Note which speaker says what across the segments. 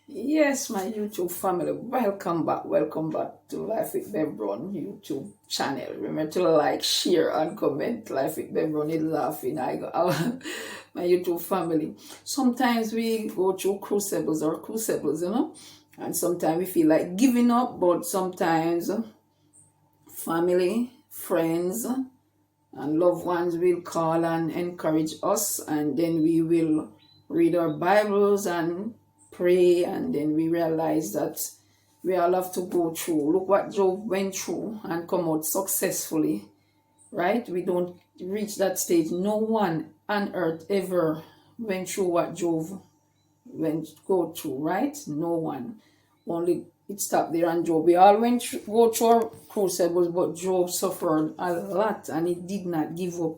Speaker 1: Yes, my YouTube family, welcome back to Life with Bebron YouTube channel. Remember to like, share, and comment. Life with Bebron is laughing. My YouTube family. Sometimes we go through crucibles, and sometimes we feel like giving up, but sometimes family, friends, and loved ones will call and encourage us, and then we will read our Bibles and pray, and then we realize that we all have to go through. Look what Job went through and come out successfully, right? We don't reach that stage. No one on earth ever went through what Job go through, right? No one. Only it stopped there and Job. We all go through our crucibles, but Job suffered a lot and he did not give up.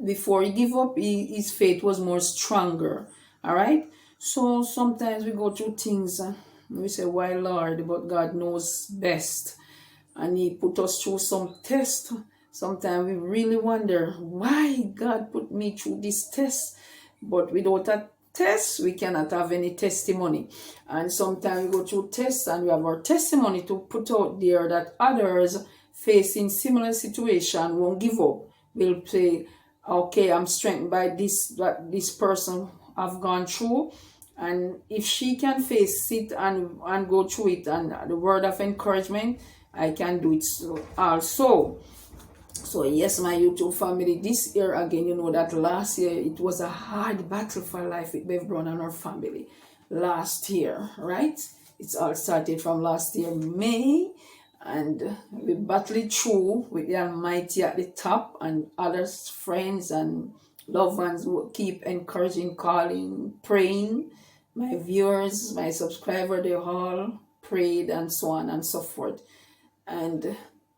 Speaker 1: Before he gave up, his faith was more stronger. All right. So sometimes we go through things. We say, "Why, Lord?" But God knows best, and He put us through some test. Sometimes we really wonder why God put me through this test, but without a test, we cannot have any testimony. And sometimes we go through tests and we have our testimony to put out there that others facing similar situation won't give up. Will say, okay, I'm strengthened by what this person have gone through. And if she can face it and go through it, and the word of encouragement, I can do it also. So yes, my YouTube family, this year again, you know that last year it was a hard battle for Life with Bev Brown and her family. Last year, right? It's all started from last year, May, and we battled through with the Almighty at the top, and others, friends and loved ones who keep encouraging, calling, praying. My viewers, my subscribers, they all prayed and so on and so forth. And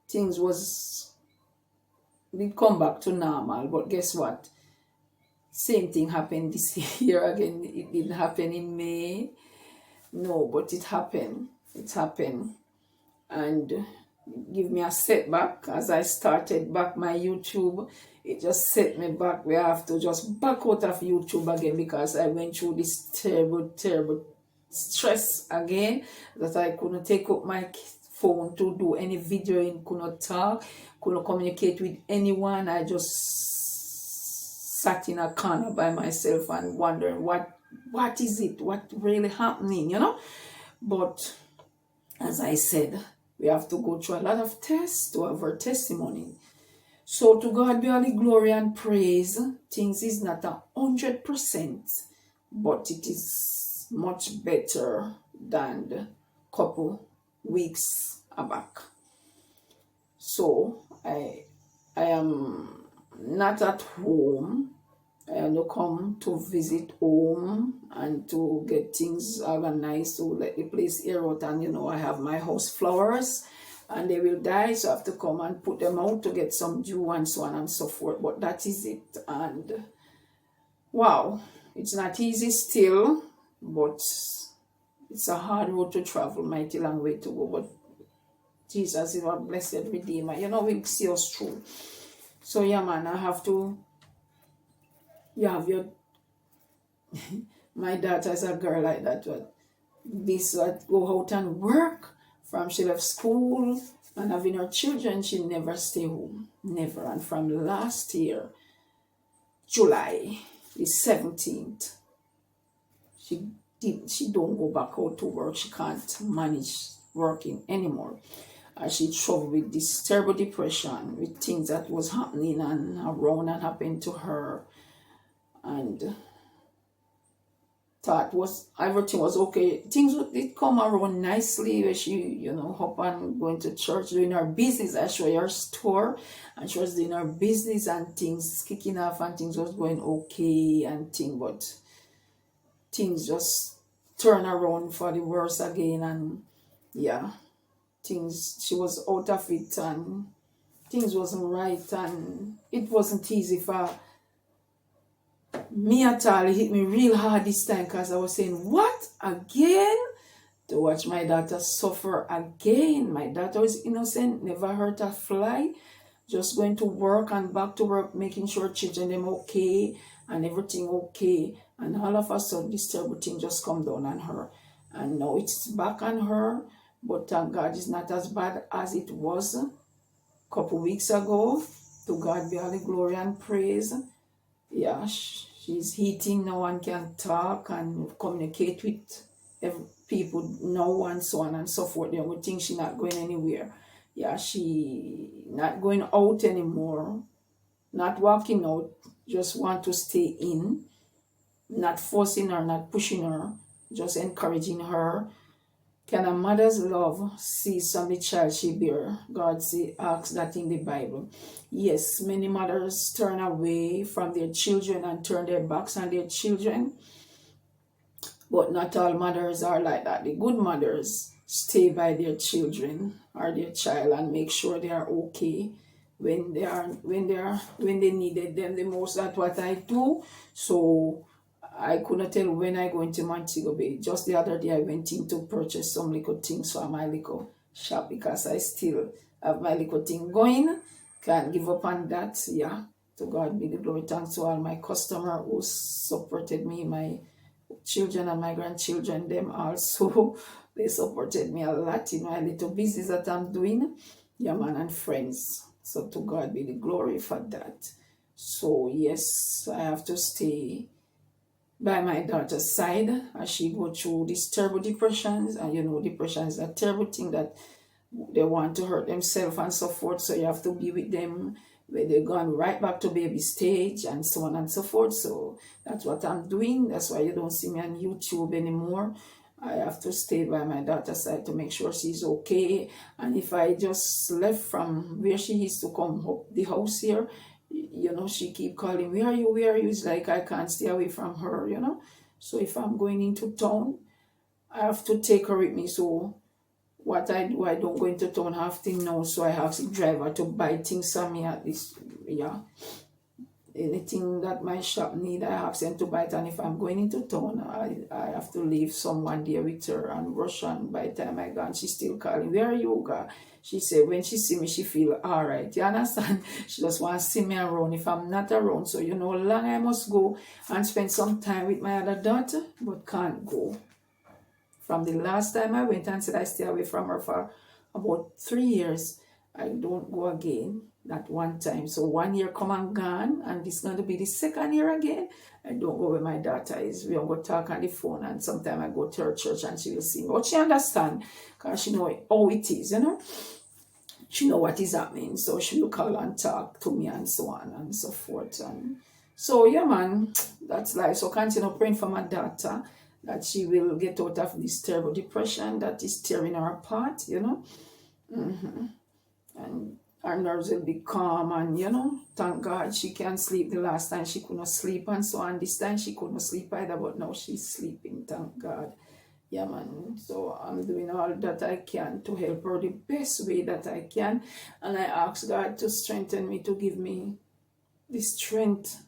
Speaker 1: things was we come back to normal, but guess what? Same thing happened this year again. It didn't happen in May. No, but it happened. It happened. And give me a setback as I started back my YouTube. It just set me back. We have to just back out of YouTube again because I went through this terrible stress again that I couldn't take up my phone to do any videoing, could not talk, could not communicate with anyone. I just sat in a corner by myself and wondering what is it, what really happening. But as I said, we have to go through a lot of tests to have our testimony. So to God be all the glory and praise. Things is not 100%, but it is much better than the couple weeks back. So I am not at home. I only come to visit home and to get things organized, to let the place air out. And I have my house flowers and they will die, so I have to come and put them out to get some dew and so on and so forth. But that is it. And wow, it's not easy still, but it's a hard road to travel, mighty long way to go. But Jesus is our blessed Redeemer. Will see us through. So yeah, man, you have your my daughter's a girl like that. This go out and work from she left school and having her children, she never stay home. Never. And from last year, July the 17th, she don't go back out to work. She can't manage working anymore. She struggled with this terrible depression, with things that was happening and around and happened to her, and thought everything was okay. Things did come around nicely where she, up and going to church, doing her business. I show her store and she was doing her business and things kicking off and things was going okay but things just turn around for the worse again. And yeah, she was out of it and things wasn't right, and it wasn't easy for me at all. It hit me real hard this time because I was saying, what, again? To watch my daughter suffer again. My daughter was innocent, never hurt a fly. just going to work and back to work, making sure children them okay and everything okay. And all of a sudden, this terrible thing just come down on her. And now it's back on her, but thank God it's not as bad as it was a couple weeks ago. To God be all the glory and praise. Yeah, she's eating, no one can talk and communicate with people, no one, so on and so forth. The only thing, she's not going anywhere. Yeah, she not going out anymore, not walking out, just want to stay in, not forcing her, not pushing her, just encouraging her. Can a mother's love cease from the child she bear? God asks that in the Bible. Yes, many mothers turn away from their children and turn their backs on their children. But not all mothers are like that. The good mothers stay by their children or their child and make sure they are okay when they needed them the most. That's what I do. So I couldn't tell when I go into Montego Bay. Just the other day I went in to purchase some little things for my little shop because I still have my little thing going. Can't give up on that. Yeah. To God be the glory. Thanks to all my customers who supported me, my children and my grandchildren, them also. They supported me a lot in my little business that I'm doing. Yeah, man, and friends. So to God be the glory for that. So yes, I have to stay by my daughter's side as she go through these terrible depressions. And you know, depression is a terrible thing that they want to hurt themselves and so forth. So you have to be with them where they're gone right back to baby stage and so on and so forth. So that's what I'm doing. That's why you don't see me on YouTube anymore. I have to stay by my daughter's side to make sure she's okay. And if I just left from where she is to come up the house here, you know, she keep calling, where are you, where are you? It's like I can't stay away from her, you know. So if I'm going into town, I have to take her with me. So what I do, I don't go into town often now, so I have the driver to buy things for me at this, yeah. Anything that my shop need, I have them to buy it. And if I'm going into town, I have to leave someone there with her and rush. And by the time I go, and she's still calling, where are you, God? She said when she see me, she feel all right. You understand? She just want to see me around if I'm not around. So you know, long I must go and spend some time with my other daughter, but can't go. From the last time I went and said I stay away from her for about 3 years, I don't go again. That one time. So 1 year come and gone, and this is going to be the second year again. I don't go where my daughter is. We don't go talk on the phone, and sometimes I go to her church and she will see me. But she understand because she know how it is, you know. She know what is happening. So she will call and talk to me and so on and so forth. And so yeah, man, that's life. So continue praying for my daughter that she will get out of this terrible depression that is tearing her apart, you know. And her nerves will be calm, and you know, thank God she can sleep. The last time she couldn't sleep and so on. This time she couldn't sleep either, but now she's sleeping, thank God. Yeah, man. So I'm doing all that I can to help her the best way that I can. And I ask God to strengthen me, to give me the strength,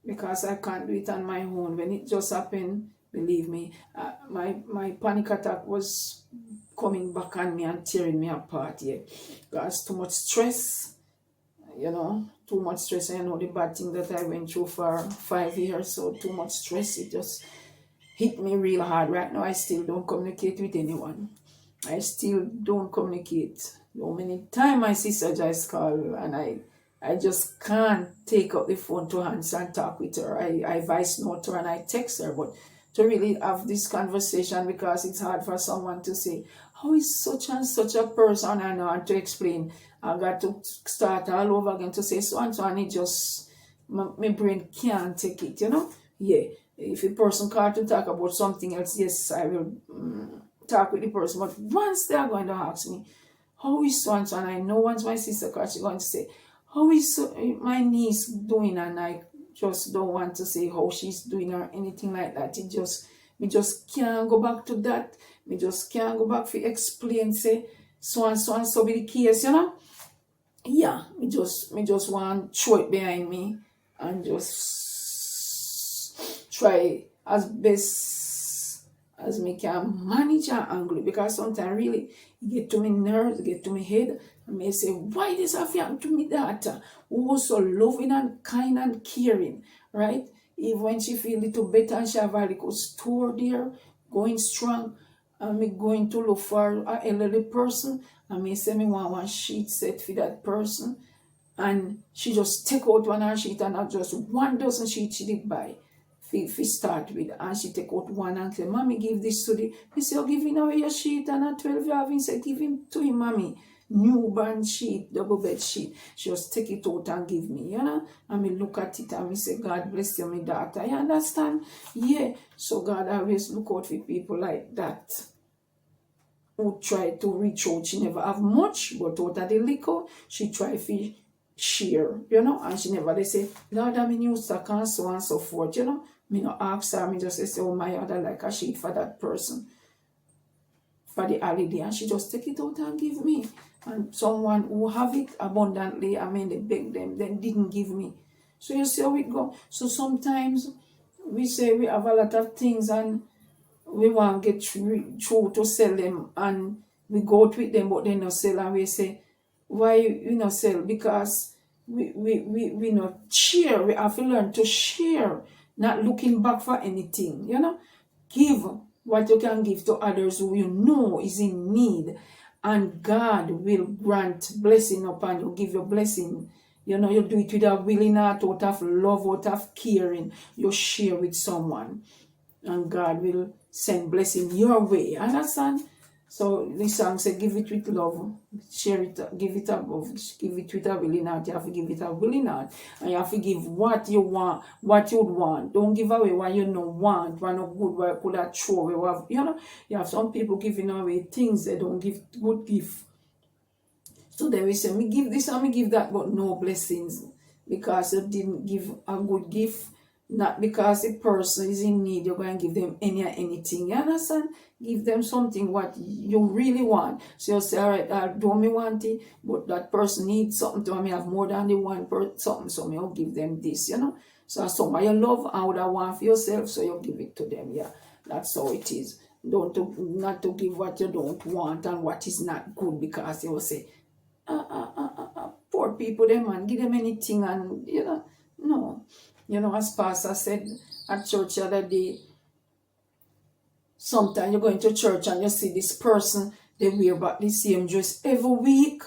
Speaker 1: because I can't do it on my own. When it just happened, believe me, my panic attack was coming back on me and tearing me apart. Yeah, because too much stress, you know, too much stress. I know the bad thing that I went through for 5 years, so too much stress, it just hit me real hard. Right now I still don't communicate with anyone. I still don't communicate. So many times my sister just call and I just can't take up the phone to answer and talk with her. I voice note her and I text her, but to really have this conversation, because it's hard for someone to say, how is such and such a person, and I want to explain. I got to start all over again to say so, and it just, my brain can't take it, you know? Yeah, if a person called to talk about something else, yes, I will talk with the person, but once they are going to ask me, how is so and so, and I know once my sister calls, she's going to say, how is my niece doing, and I just don't want to say how she's doing or anything like that. Me just can't go back to that. Me just can't go back for explain, say so and so be the case, you know. Yeah, me just want to throw it behind me and just try as best as me can manage and angry, because sometimes really it get to me nerves, get to me head, and may say, why this have happened to me daughter, who was so loving and kind and caring, right? Even when she feel little better and she have a little store there, going strong, and me going to look for an elderly person, and me say me want one sheet set for that person, and she just take out one and sheet, and not just 1 dozen sheet she did buy. If start with, and she take out one and say, Mommy, give this to the. He say, you're giving away your sheet, and at 12 you have him say, give him to him, Mommy. Newborn sheet, double bed sheet. She just take it out and give me, you know. And me look at it and me say, God bless you, my daughter. You understand? Yeah. So God always look out for people like that, who try to reach out. She never have much, but out of the little, she try to share, you know, and she never, they say, Lord, I'm in new stock and so on and so forth, you know. Me no ask her, me just say, oh my other like a sheet for that person for the holiday, and she just take it out and give me. And someone who have it abundantly, I mean, they beg them, then didn't give me. So you see how it go. So sometimes we say we have a lot of things and we want to get through to sell them, and we go out with them, but they not sell, and we say, why you not sell? Because we not share. We have to learn to share, not looking back for anything, you know. Give what you can give to others who you know is in need, and God will grant blessing upon you, give you blessing. You know, you do it with a willing heart, out of love, out of caring. You share with someone, and God will send blessing your way. Understand? So this song said, give it with love, share it, give it above, give it with a willing heart. You have to give it a willing heart, and you have to give what you want, what you want. Don't give away what you don't want, what not good, what could have throw away. You know, you have some people giving away things they don't give good gift. So then we say, me give this and me give that, but no blessings, because you didn't give a good gift. Not because the person is in need, you're going to give them anything. You understand? Give them something what you really want. So you say, all right, I don't me want it, but that person needs something to me have more than the one something, so me I'll give them this, you know. So somebody you love and would want for yourself, so you give it to them. Yeah, that's how it is. Not to give what you don't want and what is not good, because they will say, poor people, them, and give them anything, and you know, no. You know, as Pastor said at church the other day, sometimes you're going to church and you see this person, they wear back the same dress every week,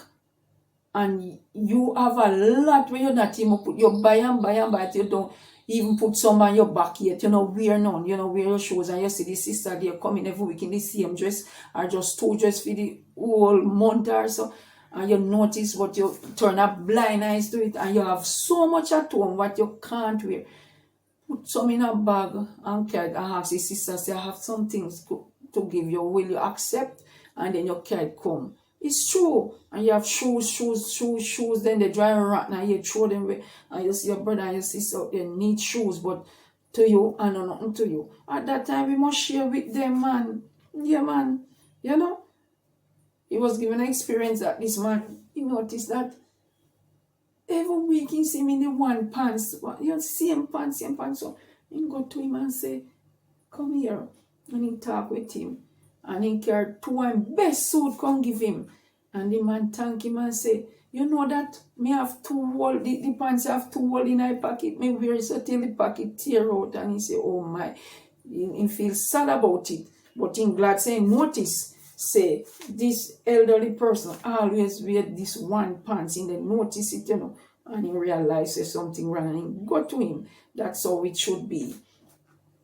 Speaker 1: and you have a lot where you're not even put your buy and buy, you don't even put some on your back yet, you know, wear none, you know, wear your shoes, and you see the sister, they're coming every week in the same dress, or just two dress for the whole month or so. And you notice what you turn a blind eyes to it, and you have so much at home what you can't wear. Put some in a bag and carry and ask the sister, say, I have some things to give you. Will you accept? And then your carry come. It's true. And you have shoes, then they dry and rotten, and you throw them away. And you see your brother and your sister out there need shoes, but to you and nothing to you. At that time, we must share with them, man. Yeah, man. You know? He was given an experience that this man, he noticed that every week he see me in the one pants, you know, same pants. So he go to him and say, come here. And he talk with him. And he carried two and best suit come give him. And the man thank him and say, you know that me have two hole, the pants have two hole in my pocket. Me wear it so till the pocket tear out. And he say, oh my. He feels sad about it. But he glad saying, notice. Say, this elderly person always wear this one pants, and then notice it, you know, and he realizes something wrong, and he go to him. That's how it should be.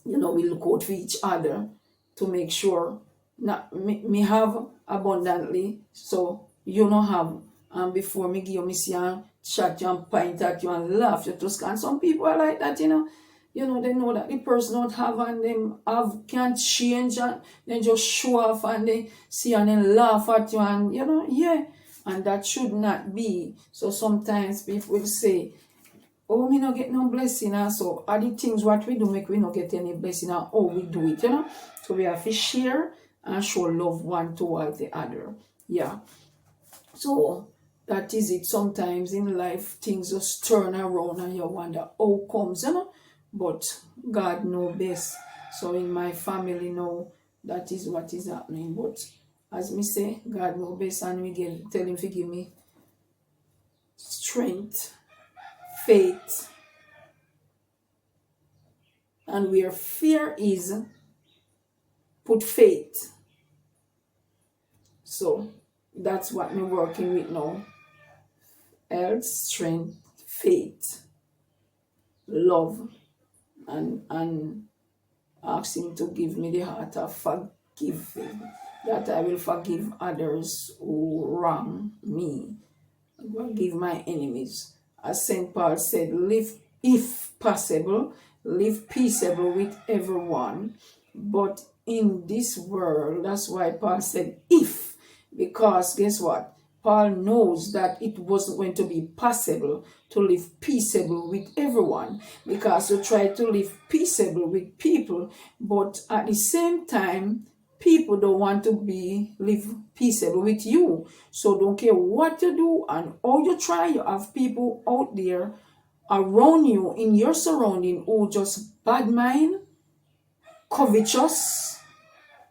Speaker 1: You know, we look out for each other to make sure not me have abundantly, so you don't have. And before me give you, me see and chat you and point at you and laugh you to scan. Some people are like that, you know. You know, they know that the person don't have, and them can't change, and they just show off and they see and then laugh at you, and you know, yeah. And that should not be. So sometimes people will say, oh, me not get no blessing, and so are the things what we do make we not get any blessing, and oh, we do it, you know. So we have to share and show love one towards the other. Yeah. So that is it. Sometimes in life things just turn around and you wonder how comes, you know. But God knows best. So in my family now, That is what is happening. But as me say, God know best, and me tell him to give me strength, faith, and where fear is, put faith. So that's what me working with now. Health, strength, faith, love, and ask him to give me the heart of forgiving, that I will forgive others who wrong me, forgive my enemies. As St. Paul said, live, if possible, live peaceable with everyone. But in this world, that's why Paul said if, because guess what? Paul knows that it wasn't going to be possible to live peaceable with everyone, because you try to live peaceable with people, but at the same time, people don't want to live peaceable with you. So don't care what you do and how you try, you have people out there around you in your surrounding who just bad mind, covetous,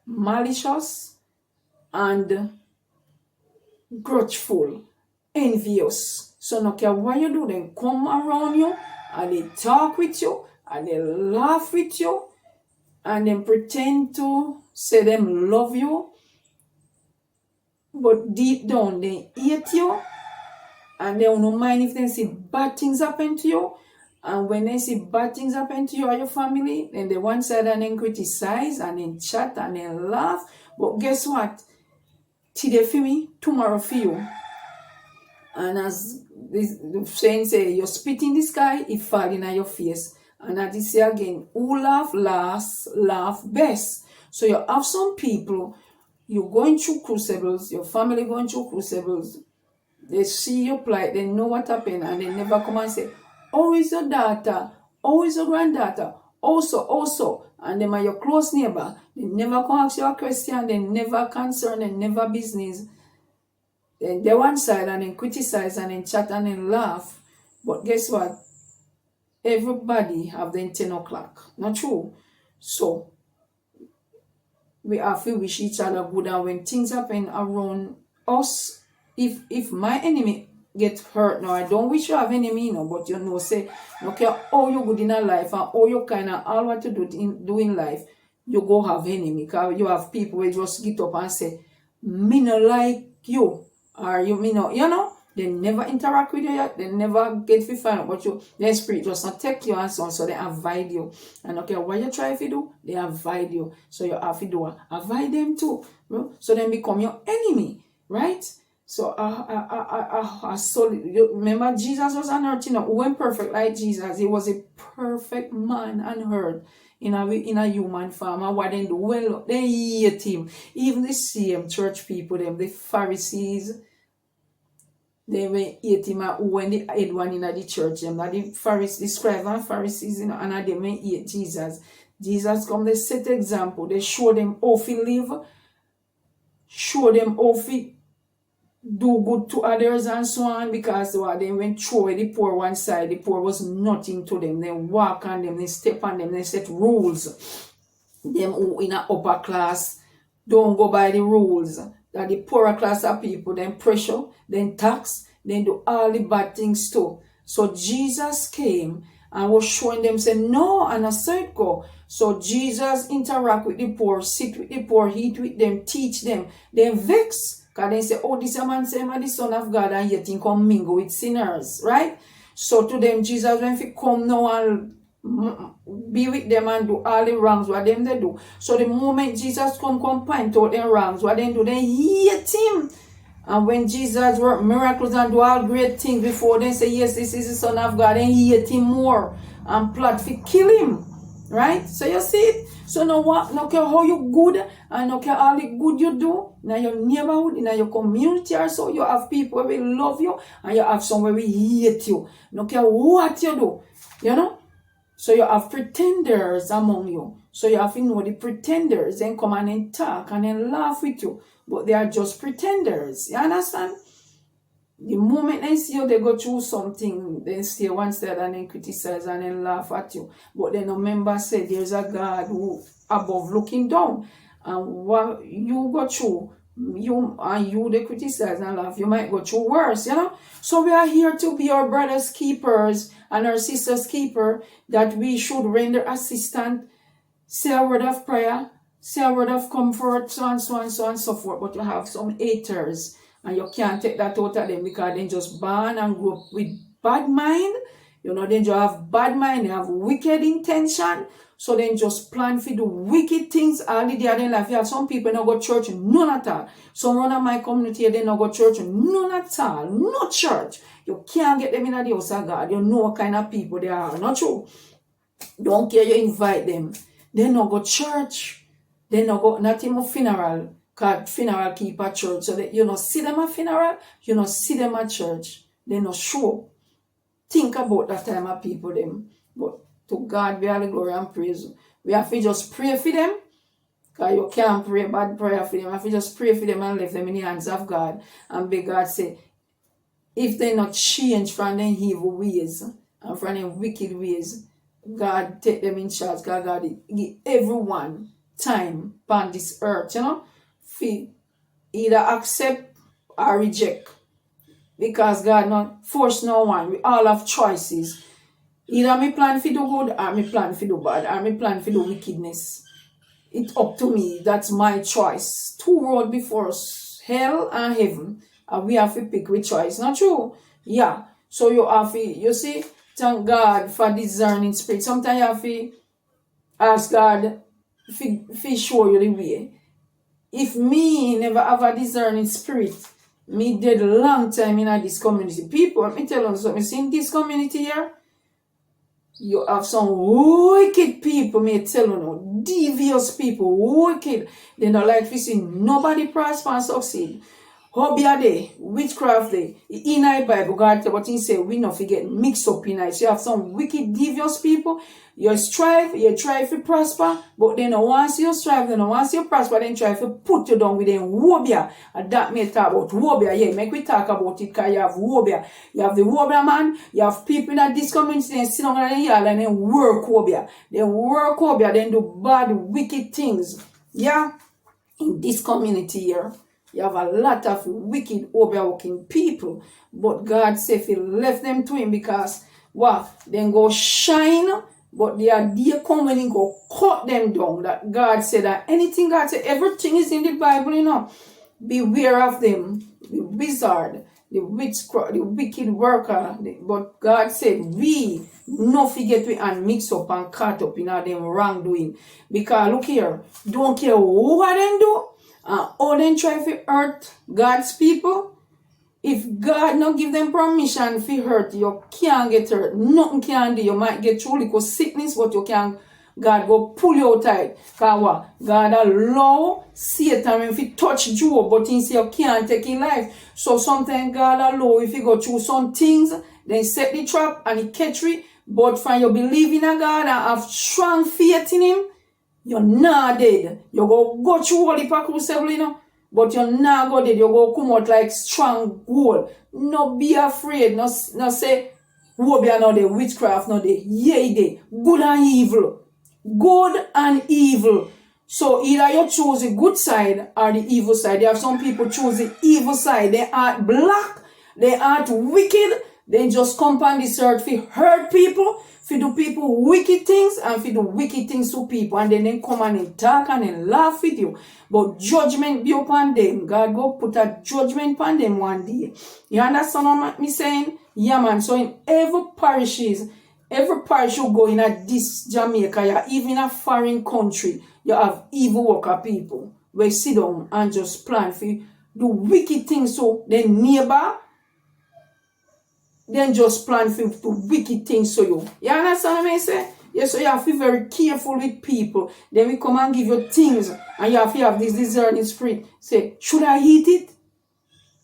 Speaker 1: malicious, and grudgeful, envious. So no care what you do, they come around you and they talk with you and they laugh with you and then pretend to say them love you, but deep down they hate you, and they don't mind if they see bad things happen to you. And when they see bad things happen to you or your family, then they one side and then criticize and then chat and then laugh. But guess what? Today for me, tomorrow for you. And as the saying say, you spit in the sky, it fall in your face. And as this say again, who laugh last, laugh best. So you have some people, you're going through crucibles, your family going through crucibles. They see your plight, they know what happened, and they never come and say, how is your daughter? How is your granddaughter? Also. And them are your close neighbor. They never come ask you a question, they never concern, they never business. Then they one side and then criticize and then chat and then laugh. But guess what? Everybody have them 10 o'clock. Not true. So we have to wish each other good, and when things happen around us, if my enemy get hurt now, I don't wish you have enemy, but you know, say, no care how you good in a life and how you kind of all what you do in life, you go have enemy, because you have people who just get up and say, me no like you, or you know, they never interact with you yet, they never get to find out what you, their spirit just not take you and so on, so they avoid you. And okay, what you try to do, they avoid you. So you have to do avoid them too. So they become your enemy, right? So you remember Jesus was on earth, who went perfect like Jesus. He was a perfect man on earth in a human form. And what they do? Well, they hate him. Even the same church people, the Pharisees, they went hate him, when they had one in the church, the Pharisees, the scribes and Pharisees, and they went hate Jesus. Jesus come, they set example, they show them how to live, show them how to do good to others and so on, because they went through the poor one side, the poor was nothing to them. They walk on them, they step on them, they set rules. Them who in an upper class don't go by the rules. That the poorer class of people, then pressure, then tax, then do all the bad things too. So Jesus came and was showing them, say no, and I said go. So Jesus interact with the poor, sit with the poor, eat with them, teach them, then vex. Because they say, oh, this man say, I'm the Son of God, and yet he come mingle with sinners, right? So to them, Jesus, when he come now and be with them and do all the wrongs, what them they do. So the moment Jesus come point out them wrongs, what they do, they hate him. And when Jesus work miracles and do all great things before, they say, yes, this is the Son of God, and he hate him more and plot to kill him. Right? So you see it? So now what? No care how you good and no care all the good you do in your neighborhood, in your community, or so you have people who will love you and you have some who will hate you. No care what you do. You know? So you have pretenders among you. So you have to know the pretenders, then come and then talk and then laugh with you. But they are just pretenders. You understand? The moment they see you, they go through something, they stay one side and then criticize and then laugh at you. But then remember, say there's a God who above looking down. And what you go through, you they criticize and laugh, you might go through worse, you know. So we are here to be our brothers' keepers and our sisters' keeper, that we should render assistance, say a word of prayer, say a word of comfort, so and so and so and so forth. But you have some haters, and you can't take that out of them because they just born and grow up with bad mind. You know, they just have bad mind, they have wicked intention. So then just plan for the wicked things all the day of their life. You have some people don't go to church, none at all. Some run of my community, they don't go to church, none at all. No church. You can't get them in the house of God. You know what kind of people they are. Not true. Don't care, you invite them. They don't go to church. They don't go, not even funeral. Because funeral keep at church. So that you don't see them at funeral, you don't see them at church. They not show. Think about that time of people them. But to God be all the glory and praise. We have to just pray for them. Because you can't pray bad prayer for them. You have to just pray for them and leave them in the hands of God. And beg God say, if they not change from their evil ways and from their wicked ways, God take them in charge. God give everyone time upon this earth, you know, for either accept or reject. Because God not force no one. We all have choices. Either me plan for do good or me plan for do bad or me plan for do wickedness. It's up to me. That's my choice. Two roads before us, hell and heaven. And we have to pick which choice. Not true? Yeah. So you have to, you see, thank God for discerning spirit. Sometimes you have to ask God to show you the way. If me never have a discerning spirit, me dead long time in this community. People, let me tell you something. See in this community here, you have some wicked people, me tell you, devious people, wicked. They don't like to see nobody prosper and succeed. Hobby are they, witchcraft they, in the Bible, God tell, but he say we not forget mixed up in it. So you have some wicked, devious people. You strive, you try to prosper, but then once you strive, then once you prosper, then try to put you down with them wobia. And that may talk about wobia. Yeah, make we talk about it because you have wobia. You have the wobia man, you have people in this community, they sit down in the yard and then work wobia. They work wobia, then do bad, wicked things. Yeah, in this community here. You have a lot of wicked, overworking people. But God said he left them to him because, then go shine, but they are there coming and go cut them down. That God said that anything God said, everything is in the Bible, you know. Beware of them, the wizard, the witchcraft, the wicked worker. But God said, we not forget we and mix up and cut up in them wrongdoing. Because look here, don't care what them do. Or then try to hurt God's people. If God not give them permission to hurt you, can't get hurt. Nothing can do. You might get through little sickness, but you can't. God go pull you out tight. Because what? God allow Satan if he touch Job, but he say you can't take his life. So sometimes God allow if you go through some things, then set the trap and he catch you. But from you believe in a God and have strong faith in him, you're not dead. You go through all the parkour, you know. But you're not go dead. You go come out like strong gold. No be afraid. No say, wobia no de, witchcraft no de. Yea de. Good and evil. Good and evil. So either you choose the good side or the evil side. There have some people choose the evil side. They are black. They are wicked. They just come on this earth to hurt people, to do people wicked things, and to do wicked things to people. And then they come and talk and they laugh with you. But judgment be upon them. God go put a judgment upon them one day. You understand what I'm saying? Yeah, man. So in every parish you go in this Jamaica, even in a foreign country, you have evil worker people where sit down and just plan for do wicked things so their neighbor then just plan for wicked things to you. You understand what I say? Yes, so you have to be very careful with people. Then we come and give you things and you have to have this discerning spirit. Say, should I eat it?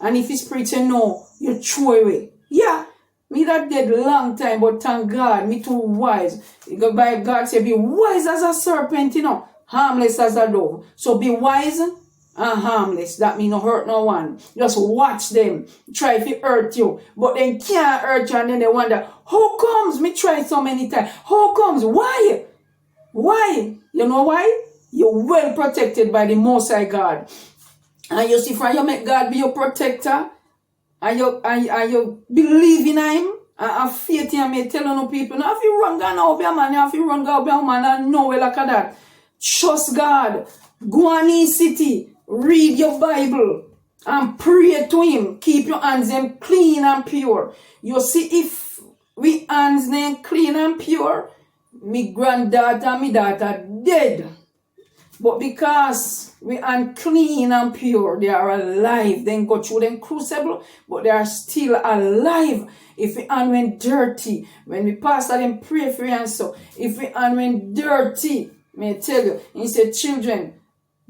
Speaker 1: And if his spirit say no, you throw away. Yeah. Me that dead long time, but thank God, me too wise. God say, be wise as a serpent, you know, harmless as a dove. So be wise and harmless. That means no hurt no one. Just watch them try to hurt you, but then can't hurt you, and then they wonder, how comes me try so many times? How comes? Why? You know why? You're well protected by the Most High God. And you see, from you make God be your protector, and you believe in him, and have faith in him. I tell no people, now if you run God now be a man, if you run God be a man, and know it like that. Trust God. Go on in city, read your Bible, and pray to him. Keep your hands them clean and pure. You see, if we hands them clean and pure, me granddaughter and me daughter dead. But because we unclean and pure, they are alive. Then go through them crucible, but they are still alive. If we when dirty, when we pass them pray for you and so. If we when dirty, may I tell you, he said, children,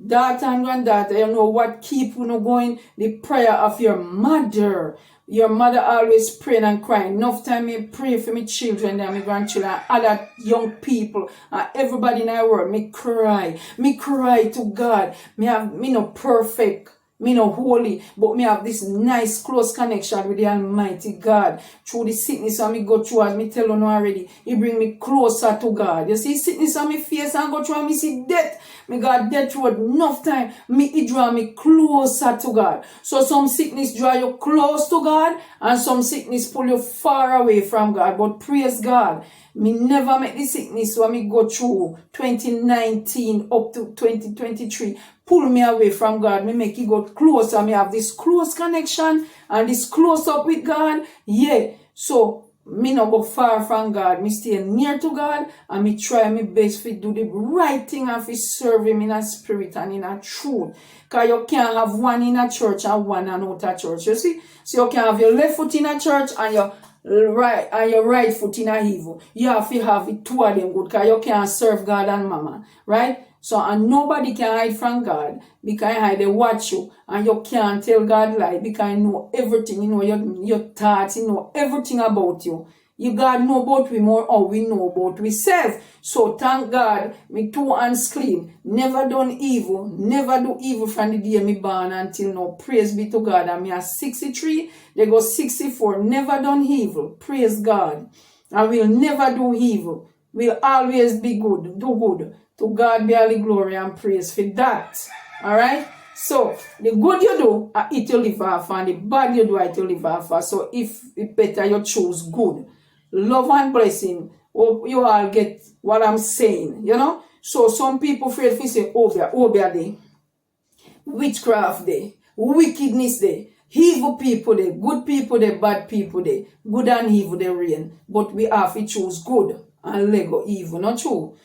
Speaker 1: daughter and granddaughter, you know what keep you going? The prayer of your mother. Your mother always praying and crying. Enough time me pray for me children and my grandchildren and other young people and everybody in our world. Me cry. Me cry to God. Me no perfect. Me no holy, but me have this nice close connection with the Almighty God. Through the sickness and me go through, as me tell you already, He bring me closer to God. You see sickness on me face and go through and me see death. Me got death through enough time. It draw me closer to God. So some sickness draw you close to God and some sickness pull you far away from God. But praise God, me never make the sickness when me go through 2019 up to 2023. Pull me away from God. Me make it go closer. Me have this close connection and this close up with God. Yeah. So me not go far from God. Me stay near to God and me try my best to do the right thing and to serve Him in a spirit and in a truth. Because you can't have one in a church and one out of church. You see? So you can have your left foot in a church and your right foot in a evil. You have to have it two of them good because you can't serve God and mama. Right? So, and nobody can hide from God because they watch you and you can't tell God lie because He know everything. You know your thoughts, He know everything about you. You God know about we more or we know about ourselves. So thank God, me two hands clean. Never done evil. Never do evil from the day me born until now. Praise be to God. And me at 63, they go 64. Never done evil. Praise God. And we'll never do evil. We'll always be good. Do good. To God be all the glory and praise for that. Alright? So, the good you do, it you live off, and the bad you do, it you live off. So, if it better you choose good. Love and blessing. Hope you all get what I'm saying. You know? So, some people afraid to say, Obia day. Witchcraft day. Wickedness day. Evil people day. Good people day. Bad people day. Good and evil they reign. But we have to choose good and let go evil. Not true?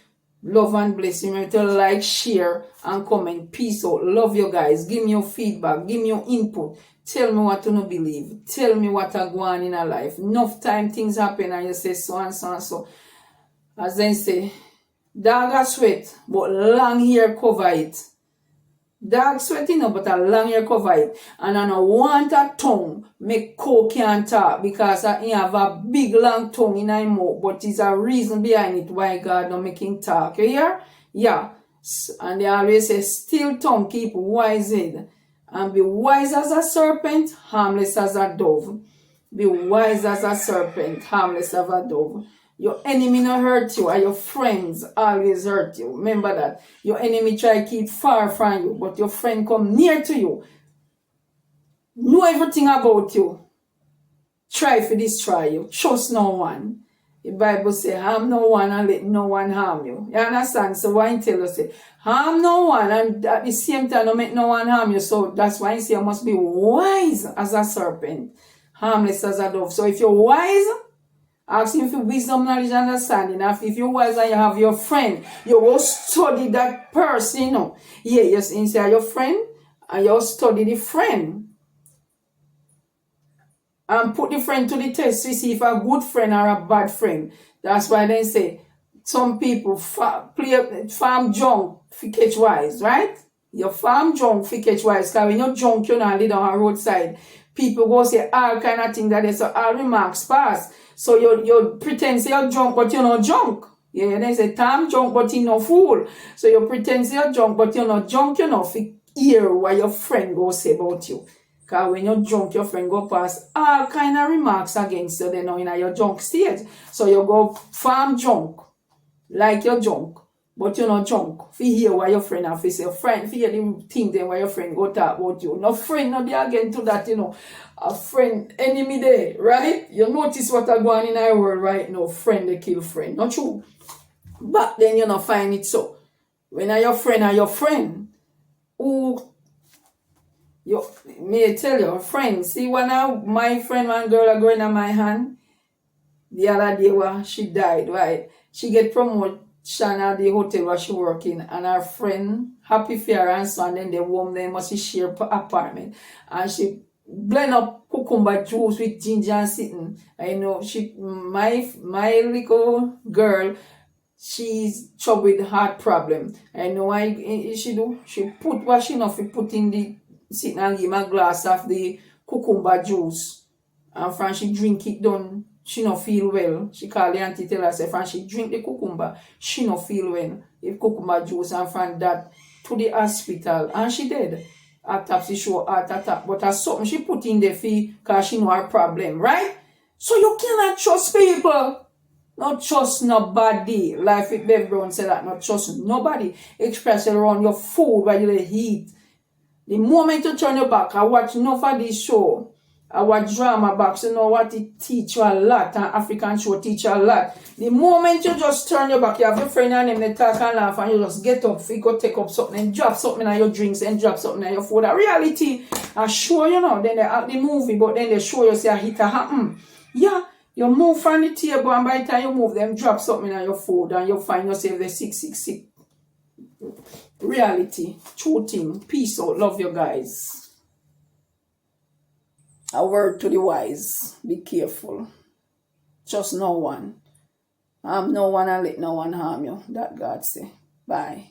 Speaker 1: Love and blessing. Remember to like, share, and comment. Peace out. Love you guys. Give me your feedback. Give me your input. Tell me what to not believe. Tell me what I go on in a life. Enough time things happen and you say so and so and so. As they say, dog a sweat, but long hair cover it. Dog sweating up, but a long hair cover it. And I don't want a tongue make coke can't talk because he have a big long tongue in his mouth. But there's a reason behind it why God don't make him talk. You hear? Yeah. And they always say, still tongue keep wise head. And be wise as a serpent, harmless as a dove. Be wise as a serpent, harmless as a dove. Your enemy not hurt you, and your friends always hurt you. Remember that. Your enemy try to keep far from you, but your friend come near to you. Know everything about you. Try to destroy you. Trust no one. The Bible say, harm no one and let no one harm you. You understand? So why I tell you say, harm no one and at the same time don't make no one harm you. So that's why I say you must be wise as a serpent, harmless as a dove. So if you're wise, ask Him for wisdom, knowledge, and understanding. If you're wise and you have your friend, you will study that person, you know. Yeah, you say your friend, and you study the friend. And put the friend to the test to see if a good friend or a bad friend. That's why they say some people farm junk for catch wise, right? You farm junk for catch wise. Because when you're junk, you're not live on a roadside. People go say all kind of things that they say, all remarks pass. So you pretend say you're drunk, but you're not drunk. Yeah, they say Tom drunk, but you're not fool. So you pretend say you're drunk, but you're not drunk, you know, for hear what your friend go say about you. Because when you're drunk, your friend go past all kind of remarks against you, they know in your drunk state. So you go farm drunk, like you're drunk. But you know drunk. Fi hear what your friend have to say. Friend, fi hear the thing then what your friend go talk about you. No friend, no there again to that, you know. A friend, enemy there, right? You notice what are going in our world right now. Friend, they kill friend. Not true. But then you not find it so. When are your friend, who you may tell your friend, see when my friend, one girl are going on my hand, the other day where she died, right? She get promotion at the hotel where she working, and her friend happy for her and so, and then they warm them must share apartment, and she blend up cucumber juice with ginger and sitting. I know my little girl, she's trouble with heart problem. I know why she do. She put what she know, put in the sitting and give me a glass of the cucumber juice, and from she drink it done. She no feel well. She call the auntie tell herself and she drink the cucumber. She no feel well. If cucumber juice, and from that to the hospital, and she dead. Autopsy show heart attack, but as something she put in the fee because she know her problem, right? So you cannot trust people. Not trust nobody. Life with Bev Brown said that. Not trust nobody. Especially around your food while you eat. The moment you turn your back, I watch enough of this show. I watch drama box, you know what it teach you a lot, and African show teach you a lot. The moment you just turn your back, you have your friend and them, they talk and laugh, and you just get up, you go take up something, and drop something on your drinks, and drop something on your food. The reality, I show you know, then they act the movie, but then they show you, say a hit a happen. Yeah, you move from the table, and by the time you move, them drop something on your food, and you find yourself the 666. Reality, true thing, peace out, love you guys. A word to the wise, be careful. Trust no one. Harm no one and let no one harm you. That God say. Bye.